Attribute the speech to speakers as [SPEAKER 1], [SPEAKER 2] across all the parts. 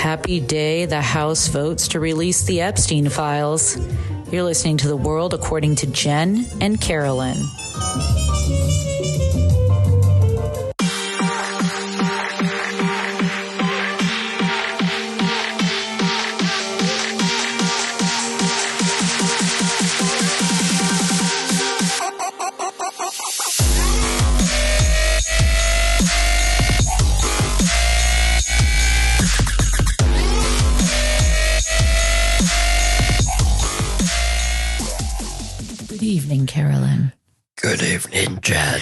[SPEAKER 1] happy day the House votes to release the Epstein files. You're listening to The World According to Jen and Carolyn. Good evening, Carolyn.
[SPEAKER 2] Good evening, Jen.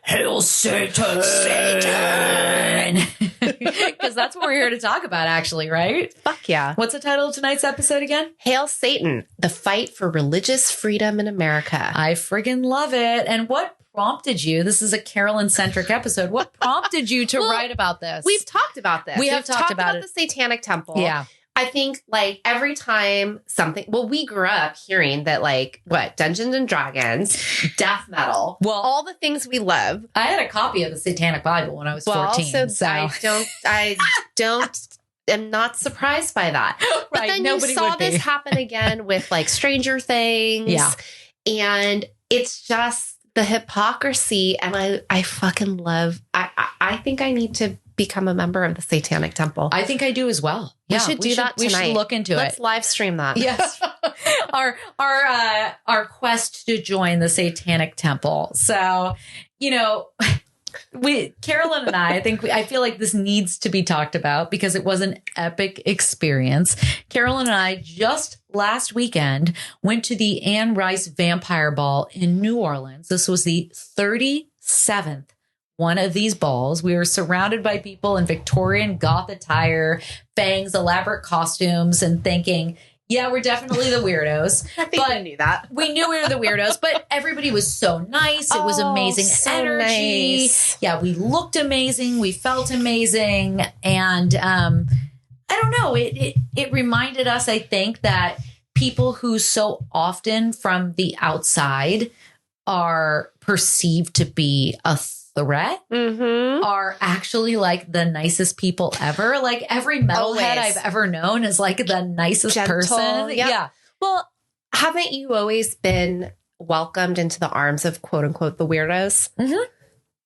[SPEAKER 1] Hail Satan! Satan! Because that's what we're here to talk about, actually, right?
[SPEAKER 3] Fuck yeah.
[SPEAKER 1] What's the title of tonight's episode again?
[SPEAKER 3] Hail Satan, the fight for religious freedom in America.
[SPEAKER 1] I friggin' love it. And what prompted you? This is a Carolyn-centric episode. What prompted you to write about this?
[SPEAKER 3] We've talked about this.
[SPEAKER 1] We've talked about it.
[SPEAKER 3] The Satanic Temple.
[SPEAKER 1] Yeah.
[SPEAKER 3] I think like every time something, we grew up hearing that like Dungeons and Dragons, death metal, all the things we love.
[SPEAKER 1] I had a copy of the Satanic Bible when I was 14.
[SPEAKER 3] I'm not surprised by that. But
[SPEAKER 1] Right,
[SPEAKER 3] then
[SPEAKER 1] nobody
[SPEAKER 3] you saw
[SPEAKER 1] would be.
[SPEAKER 3] this happen again with like Stranger Things.
[SPEAKER 1] Yeah.
[SPEAKER 3] And it's just the hypocrisy. And I fucking love, I think I need to become a member of the Satanic Temple.
[SPEAKER 1] I think I do as well.
[SPEAKER 3] We should do that tonight.
[SPEAKER 1] We should look into
[SPEAKER 3] Let's
[SPEAKER 1] it.
[SPEAKER 3] live stream that.
[SPEAKER 1] Yes. Our quest to join the Satanic Temple. So, Carolyn and I feel like this needs to be talked about because it was an epic experience. Carolyn and I just last weekend went to the Anne Rice Vampire Ball in New Orleans. This was the 37th one of these balls. We were surrounded by people in Victorian goth attire, fangs, elaborate costumes, and thinking, yeah, we're definitely the weirdos.
[SPEAKER 3] I think we knew that.
[SPEAKER 1] We knew we were the weirdos, but everybody was so nice. It was amazing energy.
[SPEAKER 3] Nice.
[SPEAKER 1] Yeah, we looked amazing. We felt amazing. And I don't know, it reminded us, I think, that people who so often from the outside are perceived to be a threat are actually like the nicest people ever. Like every metalhead I've ever known is like the nicest person.
[SPEAKER 3] Yep.
[SPEAKER 1] Yeah.
[SPEAKER 3] Well, haven't you always been welcomed into the arms of quote unquote the weirdos?
[SPEAKER 1] Mm-hmm.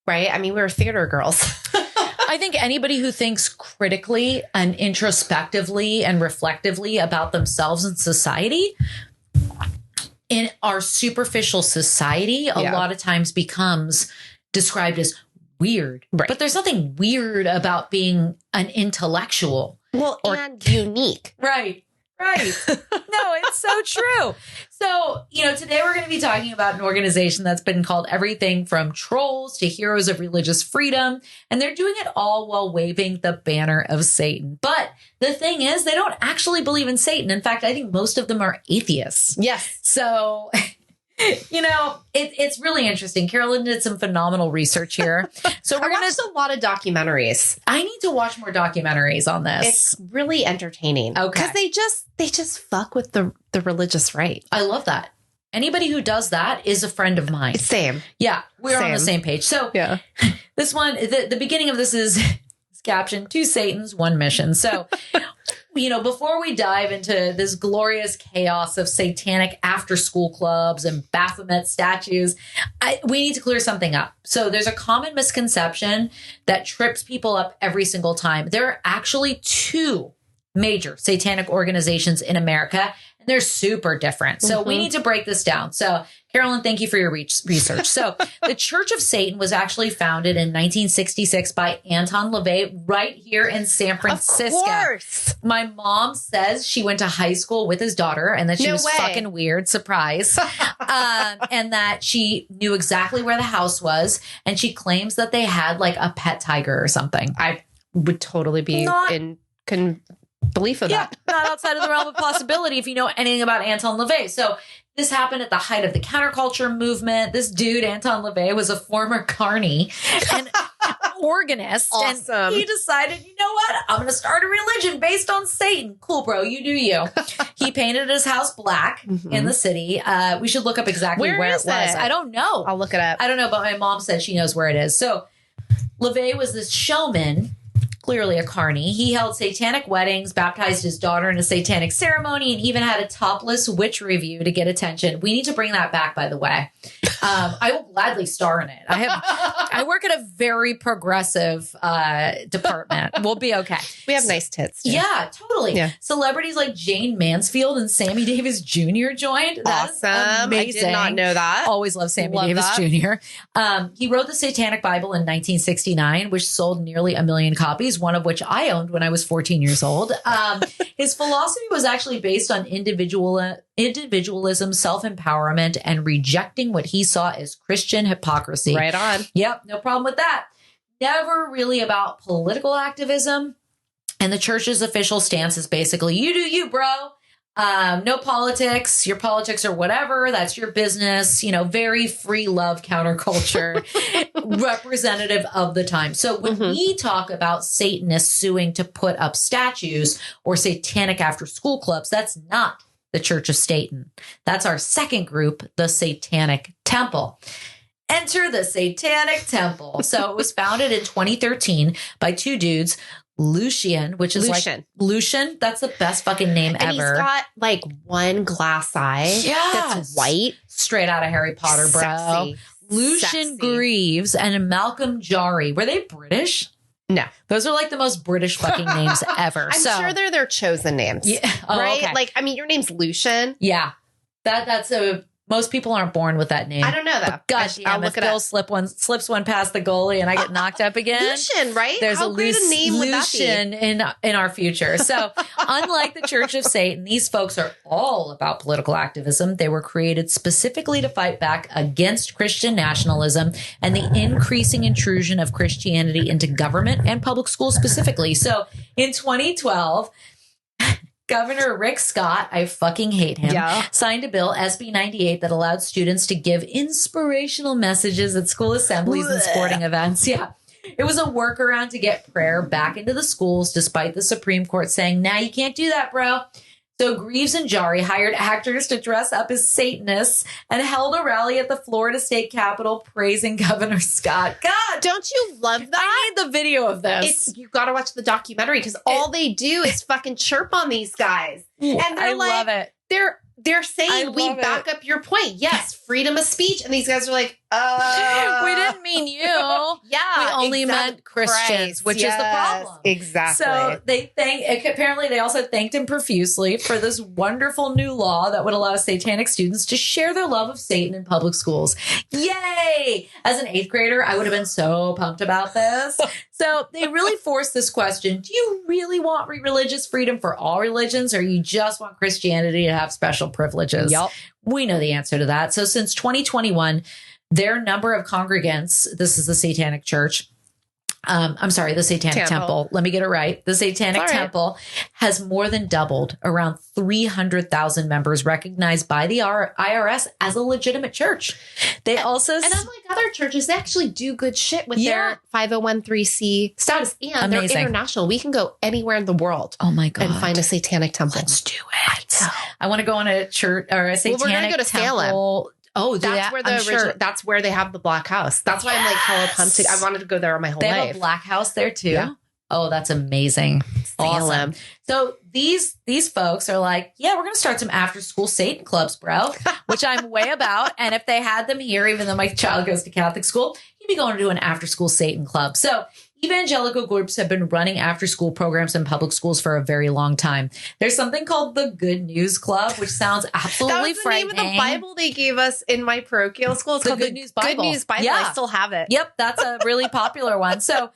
[SPEAKER 3] Right? I mean, we were theater girls.
[SPEAKER 1] I think anybody who thinks critically and introspectively and reflectively about themselves and society in our superficial society, a lot of times becomes described as weird. Right. But there's nothing weird about being an intellectual.
[SPEAKER 3] Well, and unique.
[SPEAKER 1] Right. Right. No, it's so true. So, today we're going to be talking about an organization that's been called everything from trolls to heroes of religious freedom. And they're doing it all while waving the banner of Satan. But the thing is, they don't actually believe in Satan. In fact, I think most of them are atheists.
[SPEAKER 3] Yes.
[SPEAKER 1] So, it's really interesting. Carolyn did some phenomenal research here. So
[SPEAKER 3] I watched a lot of documentaries.
[SPEAKER 1] I need to watch more documentaries on this.
[SPEAKER 3] It's really entertaining.
[SPEAKER 1] Okay.
[SPEAKER 3] Because they just fuck with the religious right.
[SPEAKER 1] I love that. Anybody who does that is a friend of mine.
[SPEAKER 3] Same.
[SPEAKER 1] Yeah, we're on the same page. So this one, the beginning of this is captioned, 2 Satans, 1 mission. So, before we dive into this glorious chaos of satanic after-school clubs and Baphomet statues, we need to clear something up. So there's a common misconception that trips people up every single time. There are actually 2 major satanic organizations in America, and they're super different. So we need to break this down. So Carolyn, thank you for your research. So the Church of Satan was actually founded in 1966 by Anton LaVey right here in San Francisco. Of
[SPEAKER 3] course.
[SPEAKER 1] My mom says she went to high school with his daughter and that she was fucking weird. Surprise. And that she knew exactly where the house was. And she claims that they had like a pet tiger or something.
[SPEAKER 3] I would totally be belief of that.
[SPEAKER 1] Not outside of the realm of possibility if you know anything about Anton LaVey. So this happened at the height of the counterculture movement. This dude, Anton LaVey, was a former carny and organist.
[SPEAKER 3] Awesome.
[SPEAKER 1] And he decided, you know what? I'm going to start a religion based on Satan. Cool, bro. You do you. He painted his house black in the city. We should look up exactly where it was. I don't know.
[SPEAKER 3] I'll look it up.
[SPEAKER 1] I don't know, but my mom said she knows where it is. So LaVey was this showman clearly a carny. He held satanic weddings, baptized his daughter in a satanic ceremony, and even had a topless witch review to get attention. We need to bring that back, by the way. I will gladly star in it. I work at a very progressive department. We'll be okay.
[SPEAKER 3] We have nice tits, too.
[SPEAKER 1] Yeah, totally.
[SPEAKER 3] Yeah.
[SPEAKER 1] Celebrities like Jane Mansfield and Sammy Davis Jr. joined. That's
[SPEAKER 3] awesome.
[SPEAKER 1] amazing.
[SPEAKER 3] I did not know that.
[SPEAKER 1] Always love Sammy Davis Jr. He wrote the Satanic Bible in 1969, which sold nearly 1 million copies, one of which I owned when I was 14 years old. His philosophy was actually based on individualism, self-empowerment, and rejecting what he saw as Christian hypocrisy.
[SPEAKER 3] Right on.
[SPEAKER 1] Yep, no problem with that. Never really about political activism. And the church's official stance is basically, you do you, bro. No politics. Your politics are whatever. That's your business. You know, very free love counterculture representative of the time. So when we talk about Satanists suing to put up statues or satanic after school clubs, that's not the Church of Satan. That's our second group, the Satanic Temple. Enter the Satanic Temple. So it was founded in 2013 by two dudes, Lucian, which is like Lucian. That's the best fucking name ever.
[SPEAKER 3] He's got like one glass eye that's white.
[SPEAKER 1] Straight out of Harry Potter, bro.
[SPEAKER 3] Sexy.
[SPEAKER 1] Lucian Greaves and Malcolm Jari. Were they British?
[SPEAKER 3] No.
[SPEAKER 1] Those are like the most British fucking names ever.
[SPEAKER 3] I'm sure they're their chosen names.
[SPEAKER 1] Yeah.
[SPEAKER 3] Right?
[SPEAKER 1] Okay.
[SPEAKER 3] Like, I mean, your name's Lucian.
[SPEAKER 1] Yeah. That's most people aren't born with that name.
[SPEAKER 3] I don't know that.
[SPEAKER 1] God damn, if Bill slips one past the goalie and I get knocked up again.
[SPEAKER 3] Lucian, right?
[SPEAKER 1] There's
[SPEAKER 3] How great a name would that be?
[SPEAKER 1] Lucian in our future. So unlike the Church of Satan, these folks are all about political activism. They were created specifically to fight back against Christian nationalism and the increasing intrusion of Christianity into government and public schools specifically. So in 2012, Governor Rick Scott, I fucking hate him, signed a bill, SB 98, that allowed students to give inspirational messages at school assemblies and sporting events. Yeah. It was a workaround to get prayer back into the schools, despite the Supreme Court saying, nah, you can't do that, bro. So Greaves and Jari hired actors to dress up as Satanists and held a rally at the Florida State Capitol praising Governor Scott. God,
[SPEAKER 3] don't you love that?
[SPEAKER 1] I need the video of this.
[SPEAKER 3] You got to watch the documentary because all they do is fucking chirp on these guys. And they're
[SPEAKER 1] love it.
[SPEAKER 3] They're saying we back up your point. Yes, freedom of speech. And these guys are like,
[SPEAKER 1] we didn't mean you.
[SPEAKER 3] Yeah.
[SPEAKER 1] We only meant Christians, which is the problem.
[SPEAKER 3] Exactly.
[SPEAKER 1] So apparently they also thanked him profusely for this wonderful new law that would allow satanic students to share their love of Satan in public schools. Yay! As an 8th grader, I would have been so pumped about this. So they really forced this question. Do you really want religious freedom for all religions, or you just want Christianity to have special privileges?
[SPEAKER 3] Yep.
[SPEAKER 1] We know the answer to that. So since 2021, their number of congregants, this is the Satanic Church. The Satanic Temple. Let me get it right. The Satanic Temple has more than doubled, around 300,000 members recognized by the IRS as a legitimate church. They also...
[SPEAKER 3] And unlike other churches, they actually do good shit with their 501(c)(3) status. And they're international. We can go anywhere in the world.
[SPEAKER 1] Oh my God.
[SPEAKER 3] And find a Satanic Temple.
[SPEAKER 1] Let's do it. I want to go on a church or a Satanic
[SPEAKER 3] we're going to go to
[SPEAKER 1] Temple.
[SPEAKER 3] Salem.
[SPEAKER 1] Oh,
[SPEAKER 3] that's where that's where they have the Black House. That's why I'm like hella pumped. I wanted to go there my whole life.
[SPEAKER 1] They have a Black House there too.
[SPEAKER 3] Yeah.
[SPEAKER 1] Oh, that's amazing. Awesome. So these folks are like, yeah, we're going to start some after school Satan clubs, bro, which I'm way about. And if they had them here, even though my child goes to Catholic school, he'd be going to an after school Satan club. So evangelical groups have been running after school programs in public schools for a very long time. There's something called the Good News Club, which sounds absolutely frightening.
[SPEAKER 3] That was the name of the Bible they gave us in my parochial school. It's called the Good News Bible. Good News Bible.
[SPEAKER 1] Yeah.
[SPEAKER 3] I still have it.
[SPEAKER 1] Yep. That's a really popular one. So,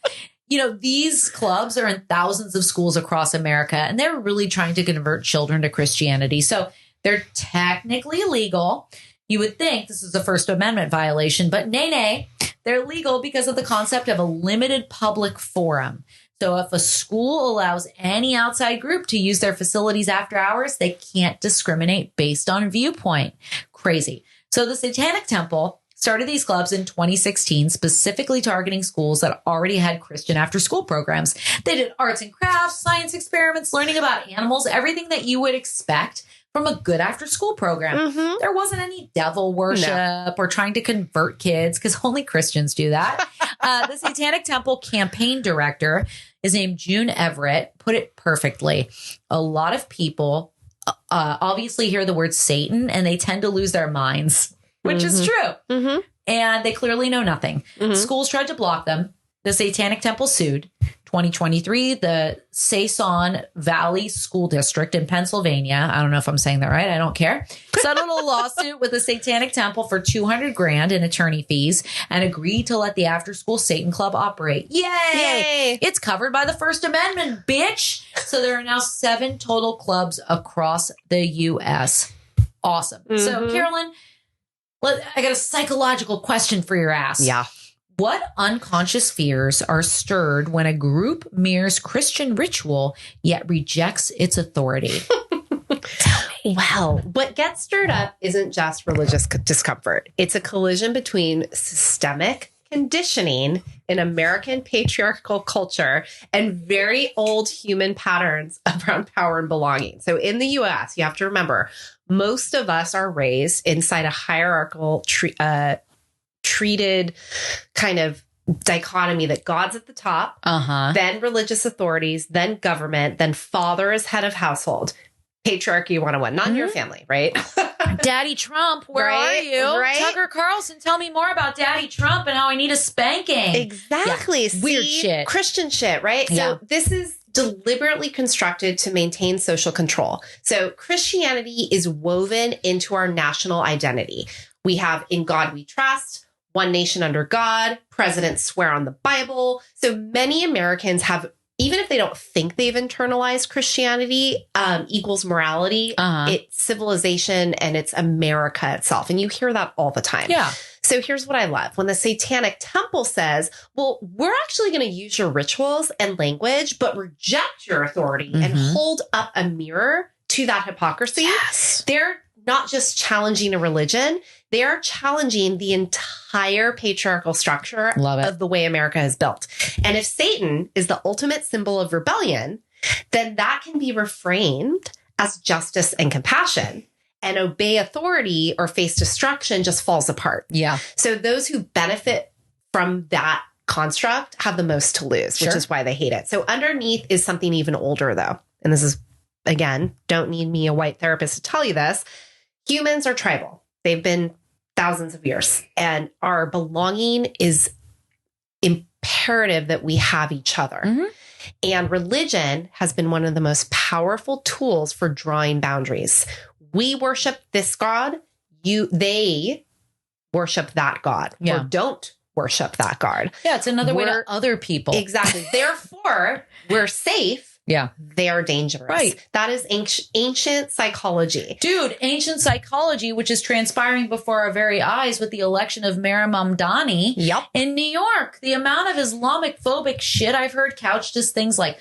[SPEAKER 1] these clubs are in thousands of schools across America, and they're really trying to convert children to Christianity. So they're technically legal. You would think this is a First Amendment violation, but nay, they're legal because of the concept of a limited public forum. So if a school allows any outside group to use their facilities after hours, they can't discriminate based on viewpoint. Crazy. So the Satanic Temple started these clubs in 2016, specifically targeting schools that already had Christian after-school programs. They did arts and crafts, science experiments, learning about animals, everything that you would expect from a good after school program. There wasn't any devil worship or trying to convert kids, because only Christians do that. The Satanic Temple campaign director is named June Everett, put it perfectly. A lot of people obviously hear the word Satan and they tend to lose their minds, which is true. And they clearly know nothing. Schools tried to block them. The Satanic Temple sued. 2023, the Saison Valley School District in Pennsylvania, I don't know if I'm saying that right, I don't care, settled a lawsuit with the Satanic Temple for $200,000 in attorney fees and agreed to let the after-school Satan Club operate. Yay! It's covered by the First Amendment, bitch! So there are now 7 total clubs across the U.S. Awesome. So, Carolyn, I got a psychological question for your ass.
[SPEAKER 3] Yeah.
[SPEAKER 1] What unconscious fears are stirred when a group mirrors Christian ritual yet rejects its authority?
[SPEAKER 3] Well, what gets stirred up isn't just religious discomfort. It's a collision between systemic conditioning in American patriarchal culture and very old human patterns around power and belonging. So in the U.S., you have to remember, most of us are raised inside a hierarchical treated kind of dichotomy that God's at the top, then religious authorities, then government, then father is head of household. Patriarchy 101, not in your family, right?
[SPEAKER 1] Daddy Trump, where are you?
[SPEAKER 3] Right?
[SPEAKER 1] Tucker Carlson, tell me more about Daddy Trump and how I need a spanking.
[SPEAKER 3] Exactly.
[SPEAKER 1] Yeah. Weird shit.
[SPEAKER 3] Christian shit, right?
[SPEAKER 1] Yeah.
[SPEAKER 3] So this is deliberately constructed to maintain social control. So Christianity is woven into our national identity. We have In God We Trust, One Nation Under God, presidents swear on the Bible. So many Americans have, even if they don't think they've internalized Christianity, equals morality, it's civilization, and it's America itself. And you hear that all the time.
[SPEAKER 1] Yeah.
[SPEAKER 3] So here's what I love. When the Satanic Temple says, well, we're actually going to use your rituals and language, but reject your authority and hold up a mirror to that hypocrisy.
[SPEAKER 1] Yes.
[SPEAKER 3] They're not just challenging a religion, they are challenging the entire patriarchal structure of the way America is built. And if Satan is the ultimate symbol of rebellion, then that can be reframed as justice and compassion. And obey authority or face destruction just falls apart.
[SPEAKER 1] Yeah.
[SPEAKER 3] So those who benefit from that construct have the most to lose, which is why they hate it. So underneath is something even older, though. And this is, again, don't need me, a white therapist, to tell you this. Humans are tribal. They've been thousands of years, and our belonging is imperative that we have each other. And religion has been one of the most powerful tools for drawing boundaries. We worship this God. They worship that God. Or don't worship that God.
[SPEAKER 1] Yeah, it's another way to other people.
[SPEAKER 3] Exactly. Therefore, we're safe.
[SPEAKER 1] Yeah.
[SPEAKER 3] They are dangerous.
[SPEAKER 1] Right.
[SPEAKER 3] That is ancient psychology.
[SPEAKER 1] Dude, ancient psychology, which is transpiring before our very eyes with the election of Mayor Mamdani in New York. The amount of Islamic phobic shit I've heard couched as things like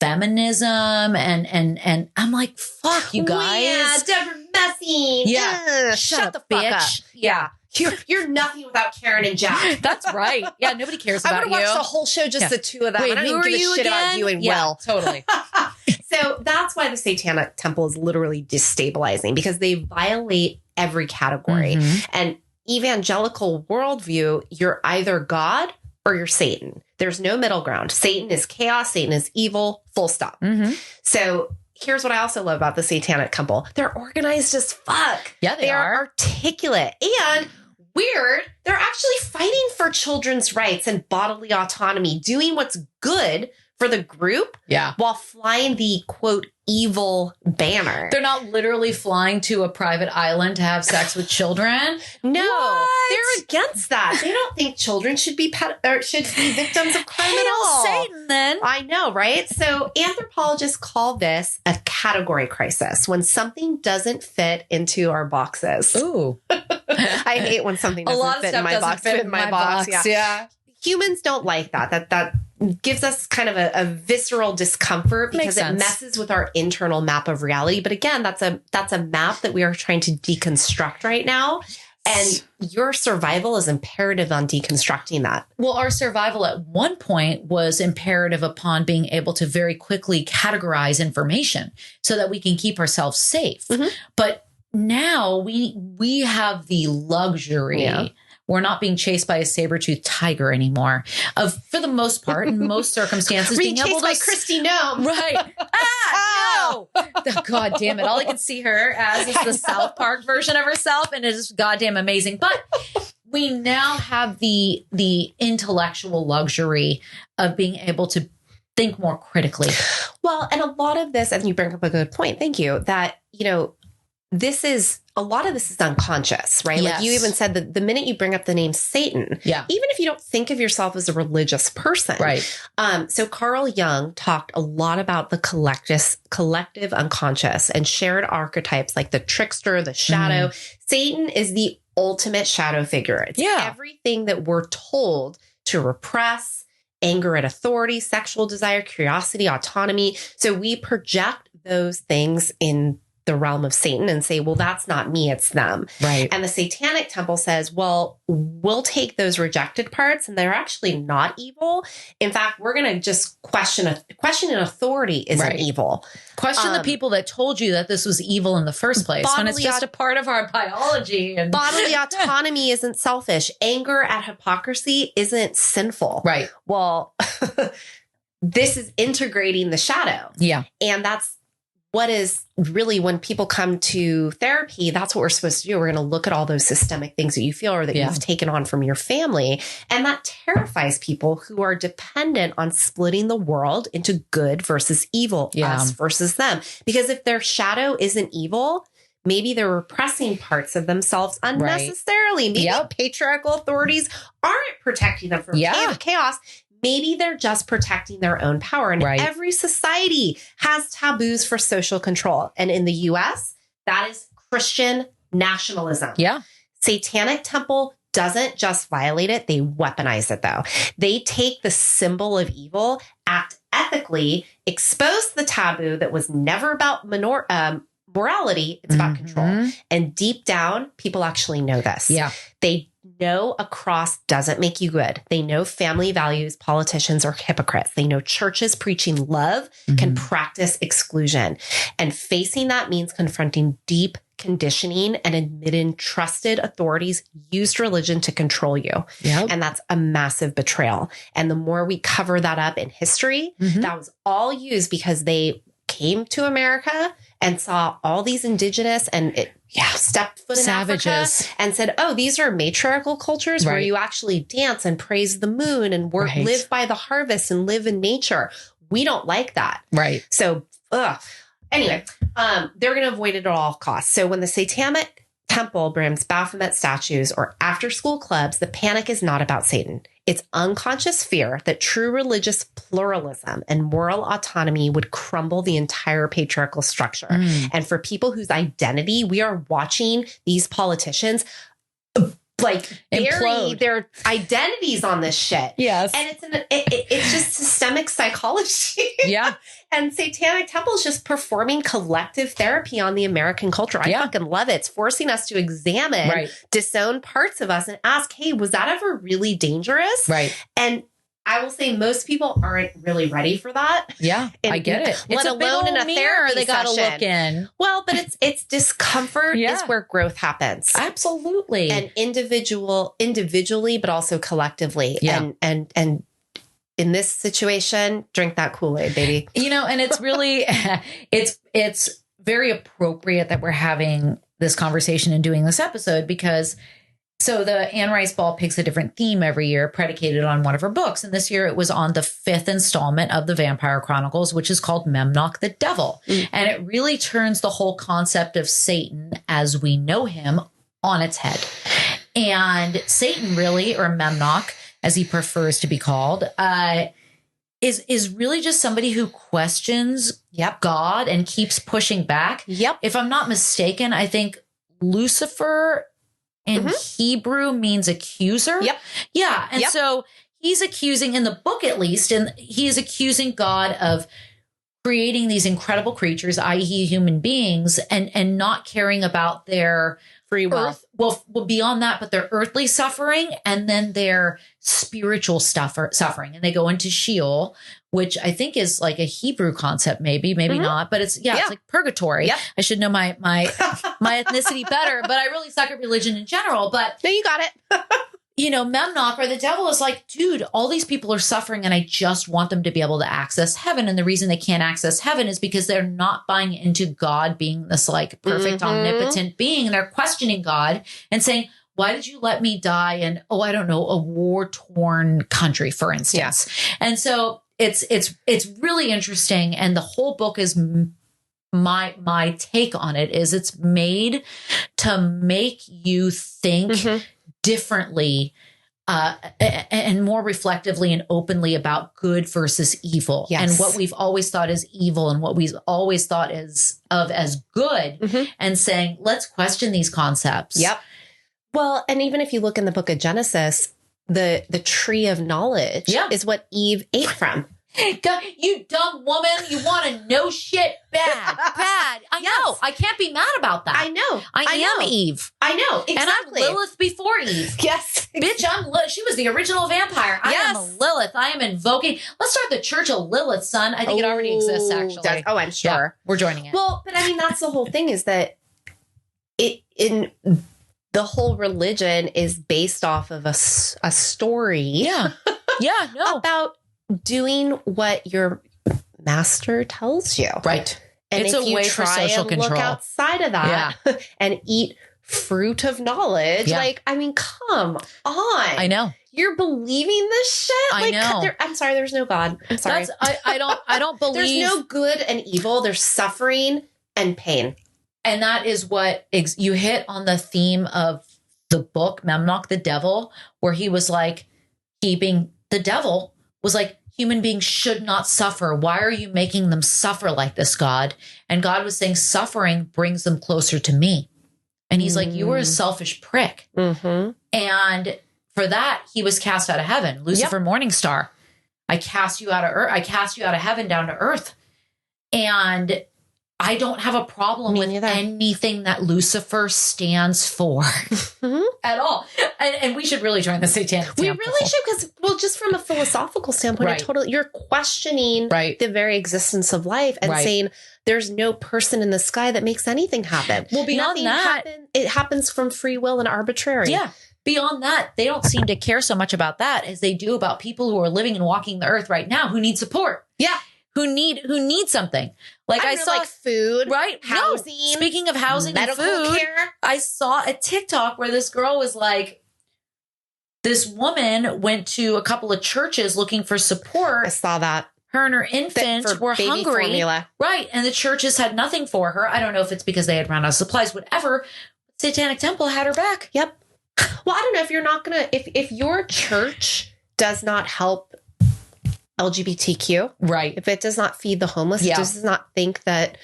[SPEAKER 1] feminism and I'm like, fuck you guys.
[SPEAKER 3] Yeah, Deborah Messing.
[SPEAKER 1] Yeah.
[SPEAKER 3] Shut the fuck
[SPEAKER 1] bitch.
[SPEAKER 3] up.
[SPEAKER 1] Yeah.
[SPEAKER 3] You're nothing without Karen and Jack.
[SPEAKER 1] That's right. Yeah, nobody cares about you.
[SPEAKER 3] I would have watched the whole show, just the two of them.
[SPEAKER 1] Wait,
[SPEAKER 3] I don't
[SPEAKER 1] who
[SPEAKER 3] even
[SPEAKER 1] are
[SPEAKER 3] give a
[SPEAKER 1] you
[SPEAKER 3] shit
[SPEAKER 1] again?
[SPEAKER 3] about you and
[SPEAKER 1] yeah,
[SPEAKER 3] Will.
[SPEAKER 1] Totally.
[SPEAKER 3] So that's why the Satanic Temple is literally destabilizing, because they violate every category. And evangelical worldview, you're either God or you're Satan. There's no middle ground. Satan is chaos. Satan is evil. Full stop. So here's what I also love about the Satanic Temple. They're organized as fuck.
[SPEAKER 1] Yeah, they are
[SPEAKER 3] articulate and weird. They're actually fighting for children's rights and bodily autonomy, doing what's good for the group while flying the quote evil banner.
[SPEAKER 1] They're not literally flying to a private island to have sex with children.
[SPEAKER 3] No,
[SPEAKER 1] what?
[SPEAKER 3] They're against that. They don't think children should be victims of crime at all.
[SPEAKER 1] Satan, then.
[SPEAKER 3] I know, right? So anthropologists call this a category crisis, when something doesn't fit into our boxes.
[SPEAKER 1] Ooh.
[SPEAKER 3] I hate when something doesn't fit in my box. Fit in my box. Yeah. Humans don't like that. That gives us kind of a visceral discomfort because it messes with our internal map of reality. But again, that's a map that we are trying to deconstruct right now. And your survival is imperative on deconstructing that.
[SPEAKER 1] Well, our survival at one point was imperative upon being able to very quickly categorize information so that we can keep ourselves safe. But now we have the luxury. We're not being chased by a saber-toothed tiger anymore. For the most part, in most circumstances,
[SPEAKER 3] being able to by Christy Gnome.
[SPEAKER 1] Right. No. Oh, God damn it. All I can see her as is the South Park version of herself, and it is goddamn amazing. But we now have the intellectual luxury of being able to think more critically.
[SPEAKER 3] Well, and a lot of this, and you bring up a good point, thank you, that, a lot of this is unconscious, right?
[SPEAKER 1] Yes.
[SPEAKER 3] Like you even said that the minute you bring up the name Satan, even if you don't think of yourself as a religious person.
[SPEAKER 1] Right.
[SPEAKER 3] So Carl Jung talked a lot about the collective unconscious and shared archetypes like the trickster, the shadow. Satan is the ultimate shadow figure. It's everything that we're told to repress, anger at authority, sexual desire, curiosity, autonomy. So we project those things in the realm of Satan and say, well, that's not me, it's them.
[SPEAKER 1] Right.
[SPEAKER 3] And the Satanic Temple says, well, we'll take those rejected parts and they're actually not evil. In fact, we're going to just questioning authority isn't evil.
[SPEAKER 1] Question the people that told you that this was evil in the first place when it's just a part of our biology. And
[SPEAKER 3] bodily autonomy isn't selfish. Anger at hypocrisy isn't sinful.
[SPEAKER 1] Right.
[SPEAKER 3] Well, this is integrating the shadow.
[SPEAKER 1] Yeah.
[SPEAKER 3] And that's what is really, when people come to therapy, that's what we're supposed to do. We're going to look at all those systemic things that you feel or that you've taken on from your family. And that terrifies people who are dependent on splitting the world into good versus evil, us versus them. Because if their shadow isn't evil, maybe they're repressing parts of themselves unnecessarily. Maybe patriarchal authorities aren't protecting them from chaos. Maybe they're just protecting their own power. And every society has taboos for social control. And in the US, that is Christian nationalism.
[SPEAKER 1] Yeah.
[SPEAKER 3] Satanic Temple doesn't just violate it. They weaponize it, though. They take the symbol of evil, act ethically, expose the taboo that was never about morality. It's about control. And deep down, people actually know this.
[SPEAKER 1] Yeah.
[SPEAKER 3] They know a cross doesn't make you good. They know family values, politicians are hypocrites. They know churches preaching love can practice exclusion. And facing that means confronting deep conditioning and admitting trusted authorities used religion to control you. And that's a massive betrayal. And the more we cover that up in history, that was all used because they came to America and saw all these indigenous and stepped foot in
[SPEAKER 1] savages
[SPEAKER 3] Africa and said, oh, these are matriarchal cultures where you actually dance and praise the moon and live by the harvest and live in nature. We don't like that.
[SPEAKER 1] Right.
[SPEAKER 3] So, anyway, they're going to avoid it at all costs. So when the Satanic Temple brings Baphomet statues or after school clubs, the panic is not about Satan. It's unconscious fear that true religious pluralism and moral autonomy would crumble the entire patriarchal structure. And for people whose identity, we are watching these politicians like bury their identities on this shit.
[SPEAKER 1] Yes.
[SPEAKER 3] And it's just systemic psychology.
[SPEAKER 1] Yeah.
[SPEAKER 3] And Satanic Temple is just performing collective therapy on the American culture. I fucking love it. It's forcing us to examine, disown parts of us and ask, hey, was that ever really dangerous?
[SPEAKER 1] Right.
[SPEAKER 3] And I will say most people aren't really ready for that.
[SPEAKER 1] Yeah, I get it.
[SPEAKER 3] Let alone in a therapy
[SPEAKER 1] they got to
[SPEAKER 3] session.
[SPEAKER 1] look in.
[SPEAKER 3] Well, but it's discomfort is where growth happens.
[SPEAKER 1] Absolutely.
[SPEAKER 3] And individually, but also collectively.
[SPEAKER 1] Yeah.
[SPEAKER 3] And in this situation, drink that Kool-Aid, baby.
[SPEAKER 1] And it's really, it's very appropriate that we're having this conversation and doing this episode because so the Anne Rice Ball picks a different theme every year predicated on one of her books. And this year it was on the 5th installment of the Vampire Chronicles, which is called Memnoch the Devil. And it really turns the whole concept of Satan as we know him on its head. And Satan really, or Memnoch, as he prefers to be called, is really just somebody who questions God and keeps pushing back. If I'm not mistaken, I think Lucifer in Hebrew means accuser. Yeah. And so he's accusing, in the book at least, and he is accusing God of creating these incredible creatures, i.e. human beings, and not caring about their,
[SPEAKER 3] free will.
[SPEAKER 1] Well, beyond that, but their earthly suffering and then their spiritual suffering. And they go into Sheol, which I think is like a Hebrew concept, maybe not, but it's like purgatory.
[SPEAKER 3] Yep.
[SPEAKER 1] I should know my ethnicity better, but I really suck at religion in general. But
[SPEAKER 3] no, you got it.
[SPEAKER 1] Memnoch or the devil is like, dude, all these people are suffering and I just want them to be able to access heaven. And the reason they can't access heaven is because they're not buying into God being this like perfect, omnipotent being. And they're questioning God and saying, why did you let me die in, I don't know, a war-torn country, for instance? Yeah. And so it's really interesting. And the whole book is my take on it is it's made to make you think differently and more reflectively and openly about good versus evil and what we've always thought is evil and what we've always thought as good and saying, let's question these concepts.
[SPEAKER 3] Yep. Well, and even if you look in the book of Genesis, the tree of knowledge is what Eve ate from.
[SPEAKER 1] God, you dumb woman, you want to know shit bad. I know. I can't be mad about that.
[SPEAKER 3] I know.
[SPEAKER 1] I am Eve.
[SPEAKER 3] I know. Exactly.
[SPEAKER 1] And I'm Lilith before Eve.
[SPEAKER 3] Yes.
[SPEAKER 1] Bitch, she was the original vampire. I am a Lilith. I am invoking. Let's start the Church of Lilith, son. I think it already exists, actually.
[SPEAKER 3] I'm sure.
[SPEAKER 1] Yeah, we're joining it.
[SPEAKER 3] Well, but I mean, that's the whole thing is that the whole religion is based off of a story.
[SPEAKER 1] Yeah. Yeah. No.
[SPEAKER 3] About doing what your master tells you.
[SPEAKER 1] Right.
[SPEAKER 3] And
[SPEAKER 1] it's
[SPEAKER 3] if
[SPEAKER 1] a
[SPEAKER 3] you
[SPEAKER 1] way
[SPEAKER 3] try
[SPEAKER 1] for social
[SPEAKER 3] and
[SPEAKER 1] control.
[SPEAKER 3] look outside of that and eat fruit of knowledge, like, I mean, come on.
[SPEAKER 1] I know.
[SPEAKER 3] You're believing this shit?
[SPEAKER 1] I know.
[SPEAKER 3] I'm sorry, there's no God. I'm sorry.
[SPEAKER 1] I don't believe.
[SPEAKER 3] There's no good and evil. There's suffering and pain.
[SPEAKER 1] And that is what you hit on the theme of the book, Memnoch, the devil, where he was like, the devil was like, human beings should not suffer. Why are you making them suffer like this, God? And God was saying suffering brings them closer to me. And he's like, you were a selfish prick. And for that, he was cast out of heaven. Lucifer, Morningstar. I cast you out of earth. I cast you out of heaven down to earth. And I don't have a problem with anything that Lucifer stands for at all. And we should really join the Satanic Temple.
[SPEAKER 3] We really should, because, just from a philosophical standpoint, you're questioning the very existence of life and saying there's no person in the sky that makes anything happen.
[SPEAKER 1] Well, beyond that,
[SPEAKER 3] it happens from free will and arbitrary. Yeah.
[SPEAKER 1] Beyond that, they don't seem to care so much about that as they do about people who are living and walking the earth right now who need support. Yeah. Who need something. Like I saw,
[SPEAKER 3] like food, housing.
[SPEAKER 1] No. Speaking of housing
[SPEAKER 3] medical
[SPEAKER 1] and food,
[SPEAKER 3] care.
[SPEAKER 1] I saw a TikTok where this girl was like, this woman went to a couple of churches looking for support.
[SPEAKER 3] I saw that.
[SPEAKER 1] Her and her infant were hungry.
[SPEAKER 3] Formula.
[SPEAKER 1] Right. And the churches had nothing for her. I don't know if it's because they had run out of supplies, whatever. Satanic Temple had her back.
[SPEAKER 3] Yep. Well, I don't know if you're not going to, if your church does not help LGBTQ,
[SPEAKER 1] right?
[SPEAKER 3] If it does not feed the homeless, it does not think that.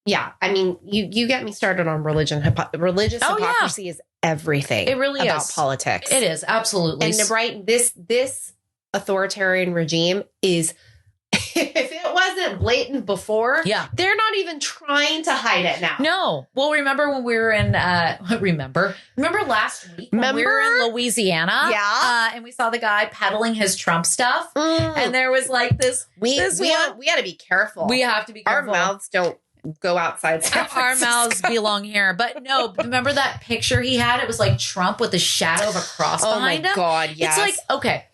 [SPEAKER 3] Yeah, I mean, you get me started on religion. Religious hypocrisy is everything.
[SPEAKER 1] It really
[SPEAKER 3] about
[SPEAKER 1] is
[SPEAKER 3] politics.
[SPEAKER 1] It is absolutely.
[SPEAKER 3] And this authoritarian regime is. If it wasn't blatant before, they're not even trying to hide it now.
[SPEAKER 1] No. Well, remember when we were in, remember last week when we were in Louisiana?
[SPEAKER 3] Yeah.
[SPEAKER 1] And we saw the guy peddling his Trump stuff. And there was like this.
[SPEAKER 3] We got to be careful.
[SPEAKER 1] We have to be careful.
[SPEAKER 3] Our mouths don't go outside San Francisco.
[SPEAKER 1] Our mouths belong here. But no, remember that picture he had? It was like Trump with the shadow of a cross behind him.
[SPEAKER 3] Oh my God, yes.
[SPEAKER 1] It's like, okay.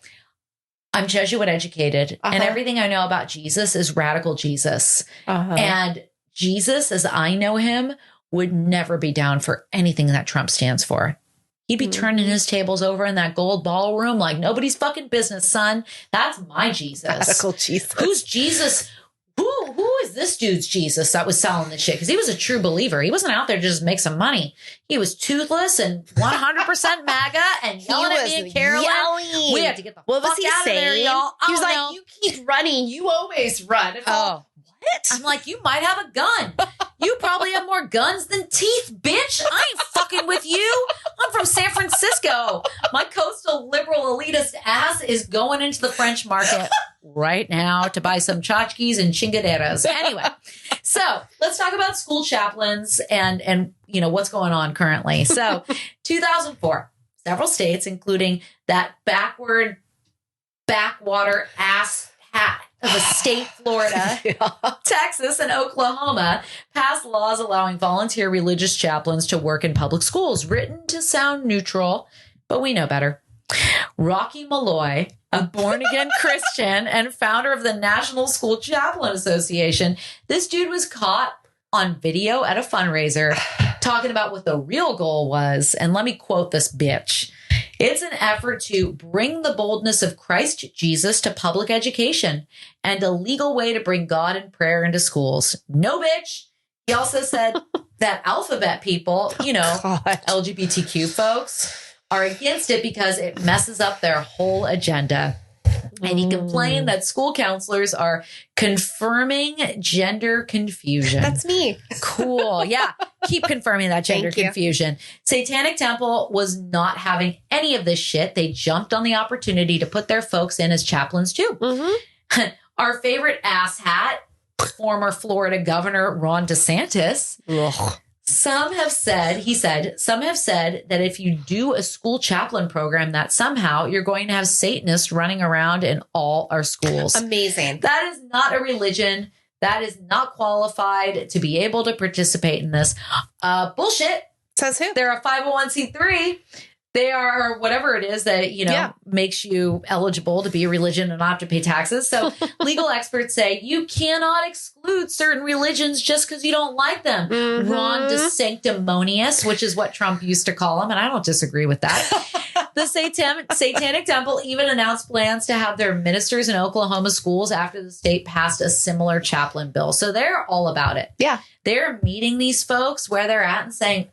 [SPEAKER 1] I'm Jesuit educated and everything I know about Jesus is radical Jesus. And Jesus, as I know him, would never be down for anything that Trump stands for. He'd be turning his tables over in that gold ballroom like nobody's fucking business, son. That's my Jesus.
[SPEAKER 3] Radical Jesus.
[SPEAKER 1] Who's Jesus? Who is this dude's Jesus that was selling this shit? Because he was a true believer. He wasn't out there to just make some money. He was toothless and 100% MAGA and yelling at me and Carolyn. We had to get the fuck out of there, y'all.
[SPEAKER 3] He was like, you keep running. You always run. What? it?
[SPEAKER 1] I'm like, you might have a gun. You probably have more guns than teeth, bitch. I ain't fucking with you. I'm from San Francisco. My coastal liberal elitist ass is going into the French market right now to buy some tchotchkes and chingaderas. Anyway, so let's talk about school chaplains and you know what's going on currently. So 2004, several states, including that backwater ass hat of a state, Florida, Texas, and Oklahoma, passed laws allowing volunteer religious chaplains to work in public schools, written to sound neutral, but we know better. Rocky Malloy, a born-again Christian and founder of the National School Chaplain Association, this dude was caught on video at a fundraiser talking about what the real goal was. And let me quote this bitch. It's an effort to bring the boldness of Christ Jesus to public education and a legal way to bring God and prayer into schools. No, bitch. He also said that alphabet people, you know, LGBTQ folks, are against it because it messes up their whole agenda. And he complained that school counselors are confirming gender confusion.
[SPEAKER 3] That's me.
[SPEAKER 1] Cool. Yeah. Keep confirming that gender confusion. Satanic Temple was not having any of this shit. They jumped on the opportunity to put their folks in as chaplains too. Our favorite asshat, former Florida Governor Ron DeSantis. Some have said that if you do a school chaplain program, that somehow you're going to have Satanists running around in all our schools.
[SPEAKER 3] Amazing.
[SPEAKER 1] That is not a religion. That is not qualified to be able to participate in this. Bullshit.
[SPEAKER 3] Says who?
[SPEAKER 1] They're a 501c3. They are whatever it is that, you know, makes you eligible to be a religion and not have to pay taxes. So legal experts say you cannot exclude certain religions just because you don't like them. Ron DeSanctimonious, which is what Trump used to call them. And I don't disagree with that. The Satanic Temple even announced plans to have their ministers in Oklahoma schools after the state passed a similar chaplain bill. So they're all about it.
[SPEAKER 3] Yeah.
[SPEAKER 1] They're meeting these folks where they're at and saying,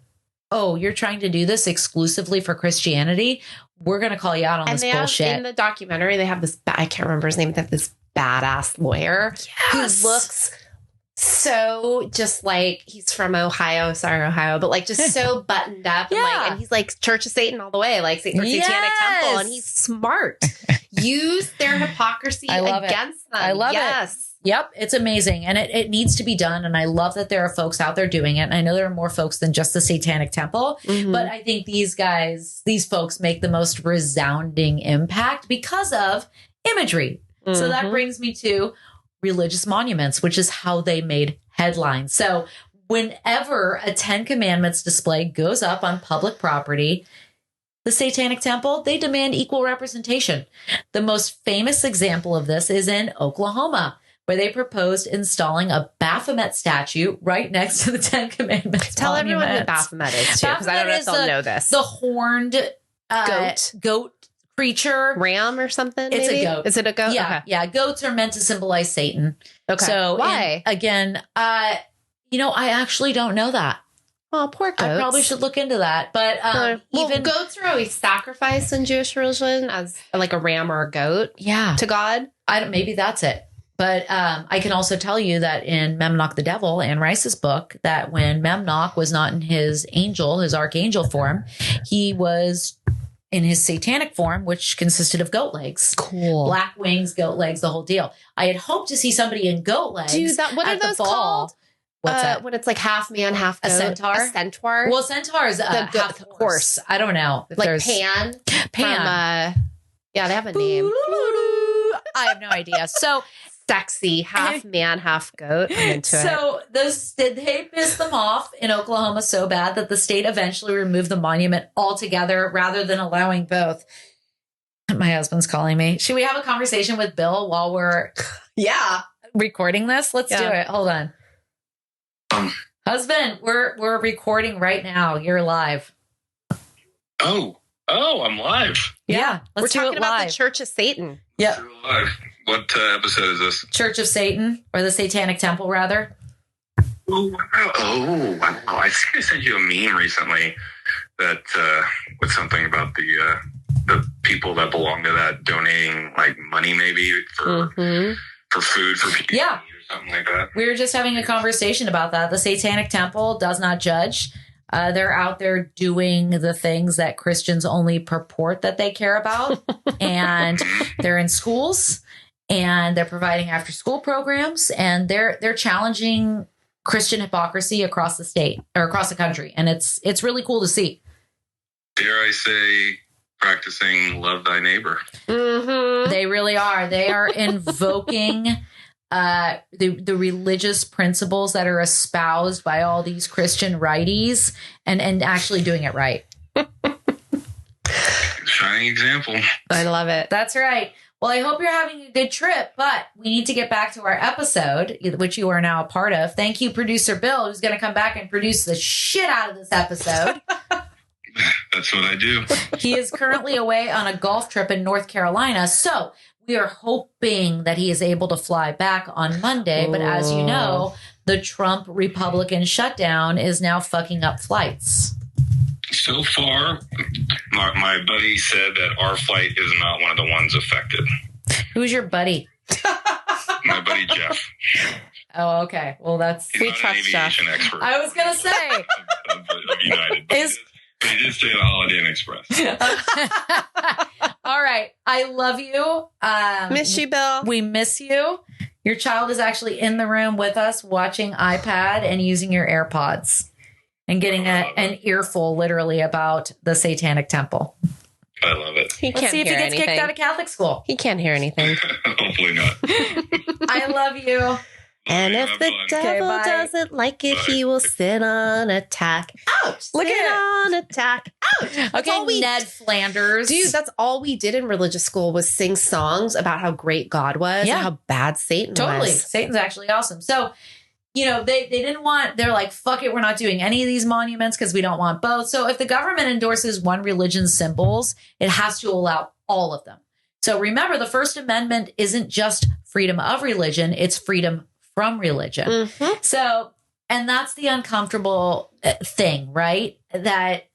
[SPEAKER 1] oh, you're trying to do this exclusively for Christianity? We're going to call you out on this bullshit.
[SPEAKER 3] In the documentary, they have this, I can't remember his name, they have this badass lawyer who looks so just like he's from Ohio, but like just so buttoned up. And he's like Church of Satan all the way, like Satanic Temple. And he's smart. Use their hypocrisy against them.
[SPEAKER 1] I love it. Yep, it's amazing. And it needs to be done. And I love that there are folks out there doing it. And I know there are more folks than just the Satanic Temple. But I think these folks make the most resounding impact because of imagery. So that brings me to religious monuments, which is how they made headlines. So whenever a 10 Commandments display goes up on public property, the Satanic Temple, they demand equal representation. The most famous example of this is in Oklahoma, where they proposed installing a Baphomet statue right next to the 10 Commandments.
[SPEAKER 3] Tell everyone what Baphomet is, too, because I don't know if they'll know this.
[SPEAKER 1] The horned goat creature.
[SPEAKER 3] Ram or something,
[SPEAKER 1] It's
[SPEAKER 3] maybe?
[SPEAKER 1] a goat.
[SPEAKER 3] Is it a goat?
[SPEAKER 1] Yeah,
[SPEAKER 3] okay.
[SPEAKER 1] yeah. Goats are meant to symbolize Satan.
[SPEAKER 3] Okay.
[SPEAKER 1] So
[SPEAKER 3] why?
[SPEAKER 1] I actually don't know that.
[SPEAKER 3] Oh, poor goats.
[SPEAKER 1] I probably should look into that. But even
[SPEAKER 3] goats are always sacrificed in Jewish religion as like a ram or a goat to God.
[SPEAKER 1] Maybe that's it. But I can also tell you that in Memnoch the Devil, Anne Rice's book, that when Memnoch was not in his archangel form, he was in his satanic form, which consisted of goat legs.
[SPEAKER 3] Cool.
[SPEAKER 1] Black wings, goat legs, the whole deal. I had hoped to see somebody in goat legs.
[SPEAKER 3] Dude, what are those called?
[SPEAKER 1] What's that?
[SPEAKER 3] When it's like half man, half goat.
[SPEAKER 1] A centaur?
[SPEAKER 3] A centaur?
[SPEAKER 1] Well, centaur is half horse. I don't know.
[SPEAKER 3] Like Pan.
[SPEAKER 1] Pan.
[SPEAKER 3] They have a name.
[SPEAKER 1] I have no idea. So
[SPEAKER 3] sexy, half man, half goat. I'm into
[SPEAKER 1] it. They pissed them off in Oklahoma so bad that the state eventually removed the monument altogether rather than allowing both. My husband's calling me. Should we have a conversation with Bill while we're recording this? Let's do it. Hold on. Husband, we're recording right now. You're live.
[SPEAKER 4] Oh, I'm live.
[SPEAKER 1] Yeah,
[SPEAKER 3] we're talking about the Church of Satan.
[SPEAKER 1] Yeah.
[SPEAKER 4] What episode is this?
[SPEAKER 1] Church of Satan, or the Satanic Temple, rather.
[SPEAKER 4] Oh, wow. I think I sent you a meme recently that with something about the people that belong to that donating like money maybe for for food for people.
[SPEAKER 1] Yeah.
[SPEAKER 4] Or something like that.
[SPEAKER 1] We were just having a conversation about that. The Satanic Temple does not judge. They're out there doing the things that Christians only purport that they care about. And they're in schools and they're providing after school programs, and they're challenging Christian hypocrisy across the state or across the country. And it's really cool to see.
[SPEAKER 4] Dare I say, practicing love thy neighbor.
[SPEAKER 3] Mm-hmm.
[SPEAKER 1] They really are. They are invoking the religious principles that are espoused by all these Christian righties and actually doing it right.
[SPEAKER 4] Shining example.
[SPEAKER 3] I love it.
[SPEAKER 1] That's right. Well, I hope you're having a good trip, but we need to get back to our episode, which you are now a part of. Thank you, producer Bill, who's going to come back and produce the shit out of this episode.
[SPEAKER 4] That's what I do.
[SPEAKER 1] He is currently away on a golf trip in North Carolina, so we are hoping that he is able to fly back on Monday. But as you know, the Trump Republican shutdown is now fucking up flights.
[SPEAKER 4] So far, my buddy said that our flight is not one of the ones affected.
[SPEAKER 1] Who's your buddy?
[SPEAKER 4] My buddy Jeff.
[SPEAKER 1] Oh, okay. Well, that's...
[SPEAKER 4] He's not an aviation expert.
[SPEAKER 1] I was going to say.
[SPEAKER 4] of United. But he did stay at Holiday Inn Express.
[SPEAKER 1] All right. I love you.
[SPEAKER 3] Miss you, Bill.
[SPEAKER 1] We miss you. Your child is actually in the room with us watching iPad and using your AirPods and getting an earful literally about the Satanic Temple.
[SPEAKER 4] I love it.
[SPEAKER 3] He
[SPEAKER 1] Let's
[SPEAKER 3] can't
[SPEAKER 1] see if he
[SPEAKER 3] hear
[SPEAKER 1] gets
[SPEAKER 3] anything.
[SPEAKER 1] kicked out of Catholic school.
[SPEAKER 3] He can't hear anything.
[SPEAKER 4] Hopefully not.
[SPEAKER 1] I love you.
[SPEAKER 3] And if the devil
[SPEAKER 1] bye.
[SPEAKER 3] doesn't like it, he will sit on attack. Ouch!
[SPEAKER 1] Look
[SPEAKER 3] sit
[SPEAKER 1] at it.
[SPEAKER 3] on attack. Ouch! That's all
[SPEAKER 1] Okay, Ned Flanders.
[SPEAKER 3] Dude, that's all we did in religious school was sing songs about how great God was
[SPEAKER 1] Yeah.
[SPEAKER 3] and how bad Satan
[SPEAKER 1] Totally.
[SPEAKER 3] was.
[SPEAKER 1] Satan's actually awesome. So, you know, they didn't want, they're like, fuck it, we're not doing any of these monuments because we don't want both. So if the government endorses one religion's symbols, it has to allow all of them. So remember, the First Amendment isn't just freedom of religion, it's freedom from religion.
[SPEAKER 3] Mm-hmm.
[SPEAKER 1] So, and that's the uncomfortable thing, right? That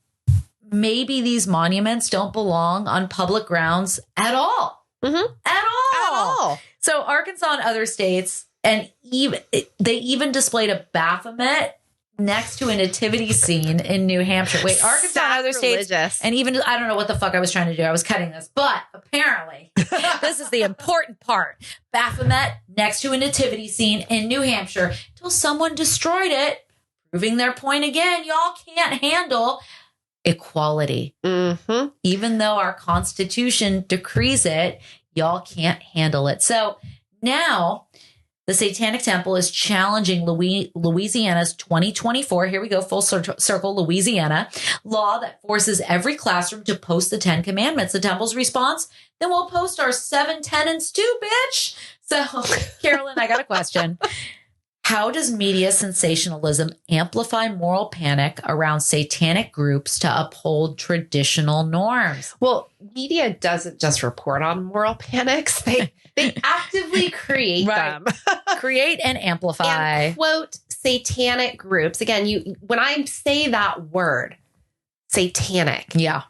[SPEAKER 1] maybe these monuments don't belong on public grounds at all.
[SPEAKER 3] Mm-hmm.
[SPEAKER 1] At all. So Arkansas and other states, and even they even displayed a Baphomet next to a nativity scene in New Hampshire. Wait, Arkansas and other states, and even I don't know what the fuck I was trying to do. I was cutting this, but apparently this is the important part. Baphomet next to a nativity scene in New Hampshire till someone destroyed it, proving their point again. Y'all can't handle equality.
[SPEAKER 3] Mm-hmm.
[SPEAKER 1] Even though our Constitution decrees it, y'all can't handle it. So now the Satanic Temple is challenging Louisiana's 2024, here we go, full circle, Louisiana, law that forces every classroom to post the 10 Commandments. The temple's response, then we'll post our 7 tenets too, bitch. So, Carolyn, I got a question. How does media sensationalism amplify moral panic around satanic groups to uphold traditional norms?
[SPEAKER 3] Well, media doesn't just report on moral panics. They actively create them.
[SPEAKER 1] Create and amplify.
[SPEAKER 3] And quote satanic groups. Again, when I say that word, satanic,
[SPEAKER 1] Yeah.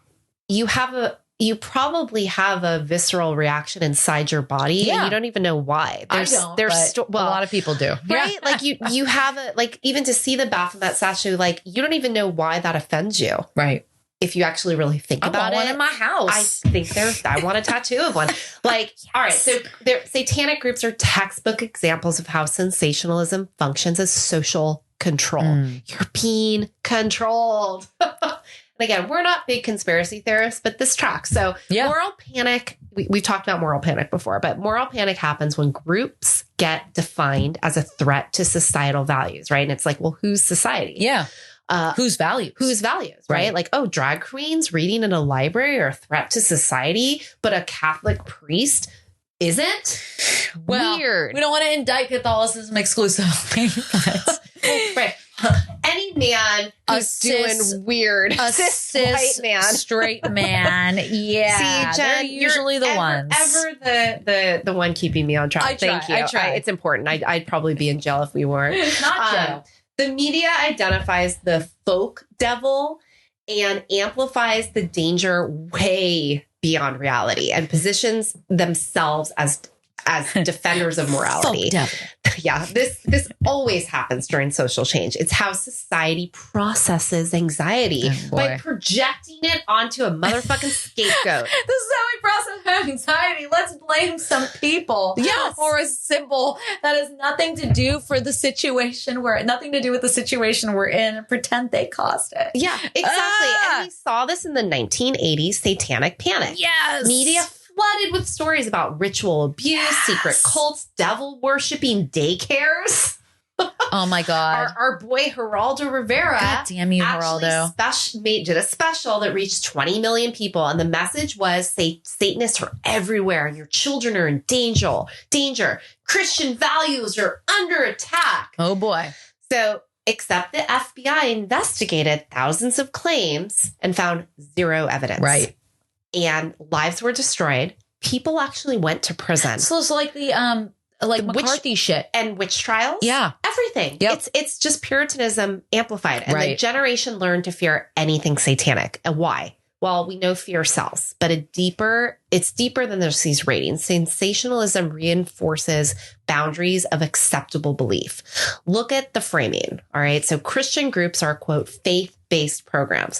[SPEAKER 3] you probably have a visceral reaction inside your body, and you don't even know why.
[SPEAKER 1] I don't, a lot of people do,
[SPEAKER 3] right?
[SPEAKER 1] Yeah.
[SPEAKER 3] Like you have even to see the Baphomet statue, like you don't even know why that offends you,
[SPEAKER 1] right?
[SPEAKER 3] If you actually really think about
[SPEAKER 1] I want
[SPEAKER 3] it.
[SPEAKER 1] one in my house.
[SPEAKER 3] I think I want a tattoo of one. Like, all right, so satanic groups are textbook examples of how sensationalism functions as social control. You're being controlled. And again, we're not big conspiracy theorists, but this tracks. So moral panic, we've talked about moral panic before, but moral panic happens when groups get defined as a threat to societal values, right? And it's like, well, whose society?
[SPEAKER 1] Yeah. Whose values?
[SPEAKER 3] Whose values, right? Like, oh, drag queens reading in a library are a threat to society, but a Catholic priest isn't?
[SPEAKER 1] Well,
[SPEAKER 3] weird.
[SPEAKER 1] We don't want to indict Catholicism exclusively.
[SPEAKER 3] Right. Any man who's doing weird,
[SPEAKER 1] a cis
[SPEAKER 3] white man,
[SPEAKER 1] straight man, yeah,
[SPEAKER 3] see, Jen,
[SPEAKER 1] they're usually the ones.
[SPEAKER 3] Ever the one keeping me on track. Thank you.
[SPEAKER 1] I try.
[SPEAKER 3] It's important. I'd probably be in jail if we weren't.
[SPEAKER 1] Not jail.
[SPEAKER 3] The media identifies the folk devil and amplifies the danger way beyond reality and positions themselves as as defenders of morality. Yeah, this always happens during social change. It's how society processes anxiety by projecting it onto a motherfucking scapegoat.
[SPEAKER 1] This is how we process anxiety. Let's blame some people, or a symbol that has nothing to do with the situation we're in, and pretend they caused it.
[SPEAKER 3] Yeah, exactly. And we saw this in the 1980s Satanic Panic.
[SPEAKER 1] Yes,
[SPEAKER 3] media flooded with stories about ritual abuse, secret cults, devil worshipping daycares.
[SPEAKER 1] Oh my God.
[SPEAKER 3] Our boy Geraldo Rivera.
[SPEAKER 1] God damn you, Geraldo.
[SPEAKER 3] Did a special that reached 20 million people. And the message was, Satanists are everywhere and your children are in danger. Christian values are under attack.
[SPEAKER 1] Oh boy.
[SPEAKER 3] So, except the FBI investigated thousands of claims and found zero evidence.
[SPEAKER 1] Right.
[SPEAKER 3] And lives were destroyed. People actually went to prison.
[SPEAKER 1] So it's like the McCarthy shit
[SPEAKER 3] and witch trials.
[SPEAKER 1] Yeah,
[SPEAKER 3] everything.
[SPEAKER 1] Yep.
[SPEAKER 3] It's just Puritanism amplified, and the
[SPEAKER 1] right.
[SPEAKER 3] generation learned to fear anything satanic. And why? Well, we know fear sells, but it's deeper than just these ratings. Sensationalism reinforces boundaries of acceptable belief. Look at the framing. All right. So Christian groups are, quote, faith-based programs.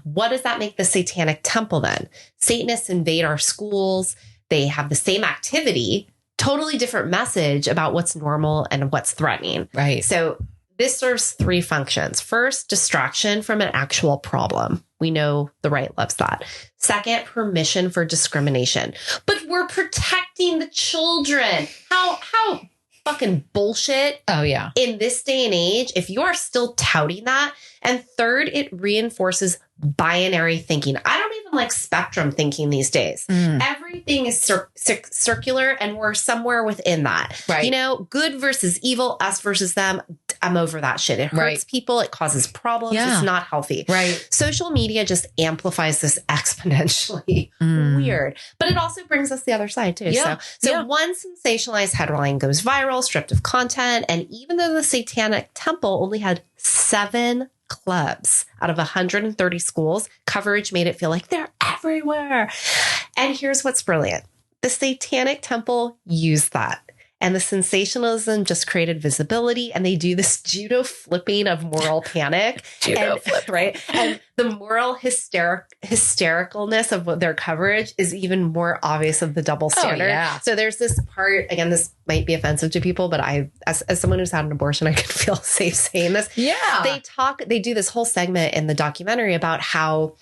[SPEAKER 3] What does that make the Satanic Temple then? Satanists invade our schools. They have the same activity, totally different message about what's normal and what's threatening.
[SPEAKER 1] Right.
[SPEAKER 3] So this serves three functions. First, distraction from an actual problem. We know the right loves that. Second, permission for discrimination. But we're protecting the children. How fucking bullshit.
[SPEAKER 1] Oh, yeah.
[SPEAKER 3] In this day and age, if you are still touting that. And third, it reinforces binary thinking. I don't even like spectrum thinking these days. Everything is circular, and we're somewhere within that.
[SPEAKER 1] Right.
[SPEAKER 3] You know, good versus evil, us versus them. I'm over that shit. It hurts people. It causes problems.
[SPEAKER 1] Yeah.
[SPEAKER 3] It's not healthy.
[SPEAKER 1] Right.
[SPEAKER 3] Social media just amplifies this exponentially. Weird. But it also brings us the other side too.
[SPEAKER 1] Yeah.
[SPEAKER 3] So one sensationalized headline goes viral, stripped of content. And even though the Satanic Temple only had 7 clubs out of 130 schools, coverage made it feel like they're everywhere. And here's what's brilliant. The Satanic Temple used that. And the sensationalism just created visibility, and they do this judo flipping of moral panic. Right? And the moral hystericalness of their coverage is even more obvious of the double standard.
[SPEAKER 1] Oh, yeah.
[SPEAKER 3] So there's this part, again, this might be offensive to people, but as someone who's had an abortion, I can feel safe saying this.
[SPEAKER 1] Yeah.
[SPEAKER 3] They do this whole segment in the documentary about how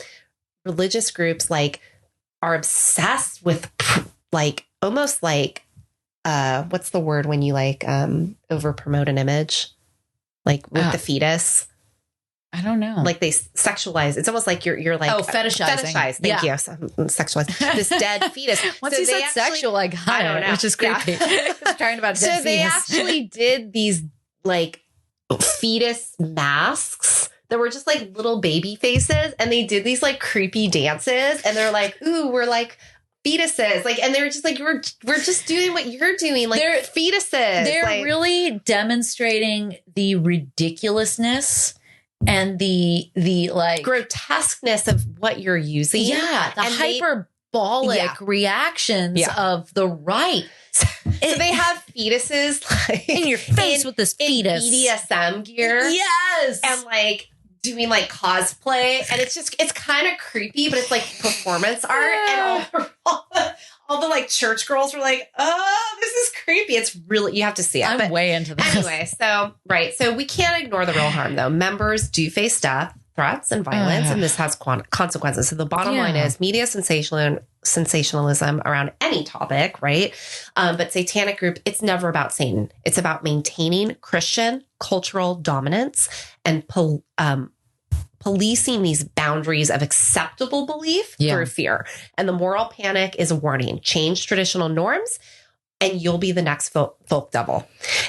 [SPEAKER 3] religious groups are obsessed with almost what's the word when you over promote an image, with the fetus?
[SPEAKER 1] I don't know.
[SPEAKER 3] They sexualize. It's almost like you're
[SPEAKER 1] fetishizing.
[SPEAKER 3] Fetishize. Thank you. Sexualize this dead fetus.
[SPEAKER 1] Once you said sexual, I don't know, which is creepy. Just trying about dead
[SPEAKER 3] they actually did these fetus masks that were just little baby faces, and they did these creepy dances, and they're ooh, we're fetuses, and they're just we're just doing what you're doing, they're fetuses.
[SPEAKER 1] They're really demonstrating the ridiculousness and the
[SPEAKER 3] grotesqueness of what you're using.
[SPEAKER 1] Yeah, the hyperbolic reactions of the right.
[SPEAKER 3] So they have fetuses
[SPEAKER 1] in your face with this fetus
[SPEAKER 3] BDSM gear.
[SPEAKER 1] Yes,
[SPEAKER 3] and doing cosplay, and it's kind of creepy, but it's performance art, and all the church girls were oh, this is creepy. It's really, you have to see it.
[SPEAKER 1] I'm way into this.
[SPEAKER 3] Anyway, so we can't ignore the real harm though. Members do face death, threats, and violence, and this has consequences. So the bottom line is media sensationalism around any topic, right? But Satanic group, it's never about Satan. It's about maintaining Christian cultural dominance and policing these boundaries of acceptable belief through fear. And the moral panic is a warning. Change traditional norms and you'll be the next folk devil.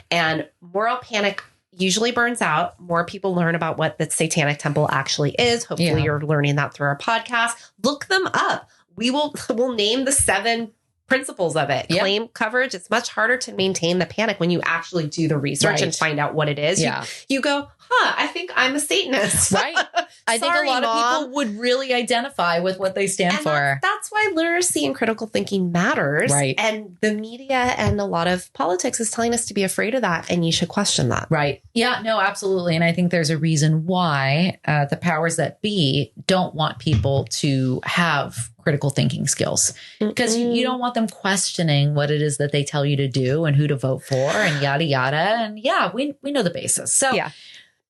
[SPEAKER 3] And moral panic usually burns out. More people learn about what the Satanic Temple actually is. Hopefully you're learning that through our podcast. Look them up. We'll name the 7 principles of it. Claim coverage. It's much harder to maintain the panic when you actually do the research and find out what it is. You go, I think I'm a Satanist.
[SPEAKER 1] Right. I think a lot of people would really identify with what they stand for.
[SPEAKER 3] That's why literacy and critical thinking matters.
[SPEAKER 1] Right.
[SPEAKER 3] And the media and a lot of politics is telling us to be afraid of that, and you should question that.
[SPEAKER 1] Right. Yeah, no, absolutely. And I think there's a reason why the powers that be don't want people to have critical thinking skills, because you don't want them questioning what it is that they tell you to do and who to vote for and yada, yada. And we know the basis. So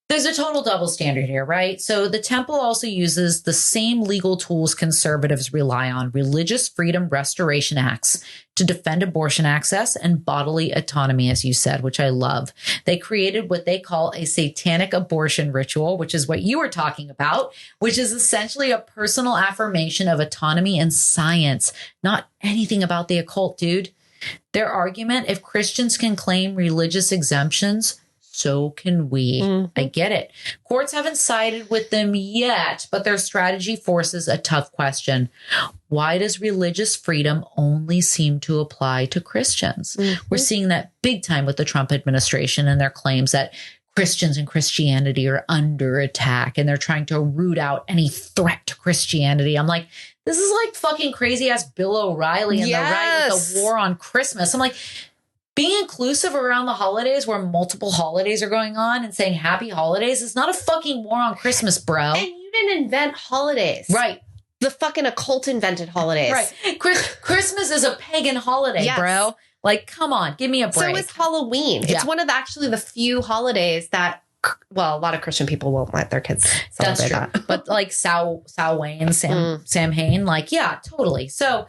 [SPEAKER 1] there's a total double standard here, right? So the temple also uses the same legal tools conservatives rely on, religious freedom restoration acts, to defend abortion access and bodily autonomy, as you said, which I love. They created what they call a satanic abortion ritual, which is what you were talking about, which is essentially a personal affirmation of autonomy and science, not anything about the occult, dude. Their argument, if Christians can claim religious exemptions, so can we. I get it. Courts haven't sided with them yet, but their strategy forces a tough question. Why does religious freedom only seem to apply to Christians? We're seeing that big time with the Trump administration and their claims that Christians and Christianity are under attack and they're trying to root out any threat to Christianity. I'm like, this is like fucking crazy ass Bill O'Reilly and the right with the war on Christmas. I'm like, being inclusive around the holidays where multiple holidays are going on and saying happy holidays is not a fucking war on Christmas, bro.
[SPEAKER 3] And you didn't invent holidays.
[SPEAKER 1] Right.
[SPEAKER 3] The fucking occult invented holidays.
[SPEAKER 1] Right. Christmas is a pagan holiday, bro. Like, come on, give me a break.
[SPEAKER 3] So is Halloween. It's one of actually the few holidays that, well, a lot of Christian people won't let their kids celebrate that.
[SPEAKER 1] But like Samhain, Samhain, like, yeah, totally. So,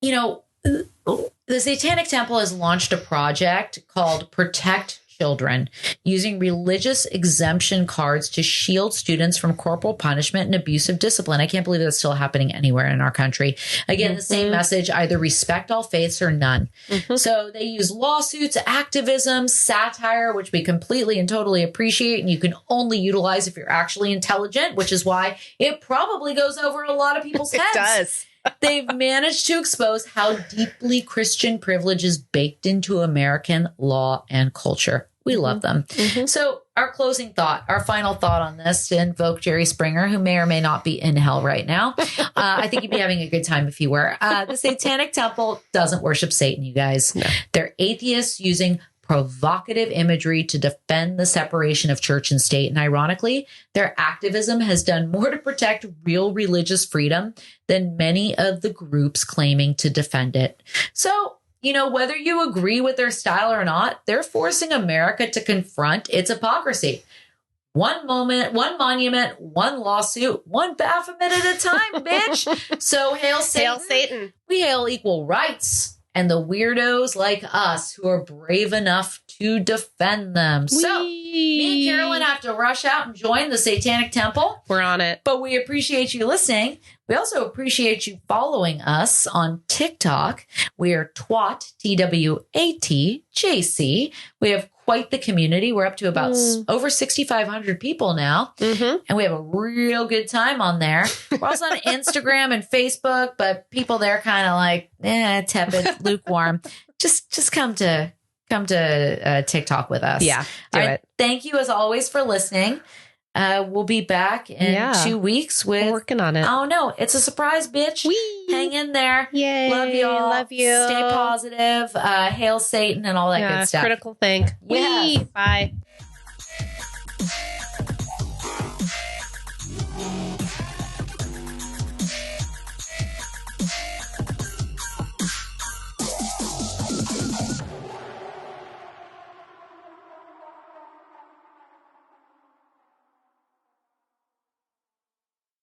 [SPEAKER 1] you know, the Satanic Temple has launched a project called Protect Children, using religious exemption cards to shield students from corporal punishment and abusive discipline. I can't believe that's still happening anywhere in our country. Again, the same message, either respect all faiths or none. So they use lawsuits, activism, satire, which we completely and totally appreciate, and you can only utilize if you're actually intelligent, which is why it probably goes over a lot of people's heads.
[SPEAKER 3] It does.
[SPEAKER 1] They've managed to expose how deeply Christian privilege is baked into American law and culture. We love them. So our closing thought, our final thought on this, to invoke Jerry Springer, who may or may not be in hell right now. I think you'd be having a good time if you were. The Satanic Temple doesn't worship Satan, you guys. No. They're atheists using provocative imagery to defend the separation of church and state. And ironically, their activism has done more to protect real religious freedom than many of the groups claiming to defend it. So, you know, whether you agree with their style or not, they're forcing America to confront its hypocrisy. One moment, one monument, one lawsuit, one Baphomet at a time, bitch. So hail Satan.
[SPEAKER 3] Hail Satan.
[SPEAKER 1] We hail equal rights and the weirdos like us who are brave enough to defend them. So me and Carolyn have to rush out and join the Satanic Temple.
[SPEAKER 3] We're on it.
[SPEAKER 1] But we appreciate you listening. We also appreciate you following us on TikTok. We are TWAT, TWATJC. We have quite the community. We're up to about over 6,500 people now. And we have a real good time on there. We're also on Instagram and Facebook, but people there kind of like, tepid, lukewarm. Just come to TikTok with us.
[SPEAKER 3] Yeah, do it.
[SPEAKER 1] Thank you as always for listening. We'll be back in 2 weeks with...
[SPEAKER 3] We're working on it.
[SPEAKER 1] Oh, no. It's a surprise, bitch.
[SPEAKER 3] Whee!
[SPEAKER 1] Hang in there.
[SPEAKER 3] Yay.
[SPEAKER 1] Love y'all.
[SPEAKER 3] Love you.
[SPEAKER 1] Stay positive. Hail Satan and all that good stuff.
[SPEAKER 3] Critical think.
[SPEAKER 1] Yeah.
[SPEAKER 3] Bye.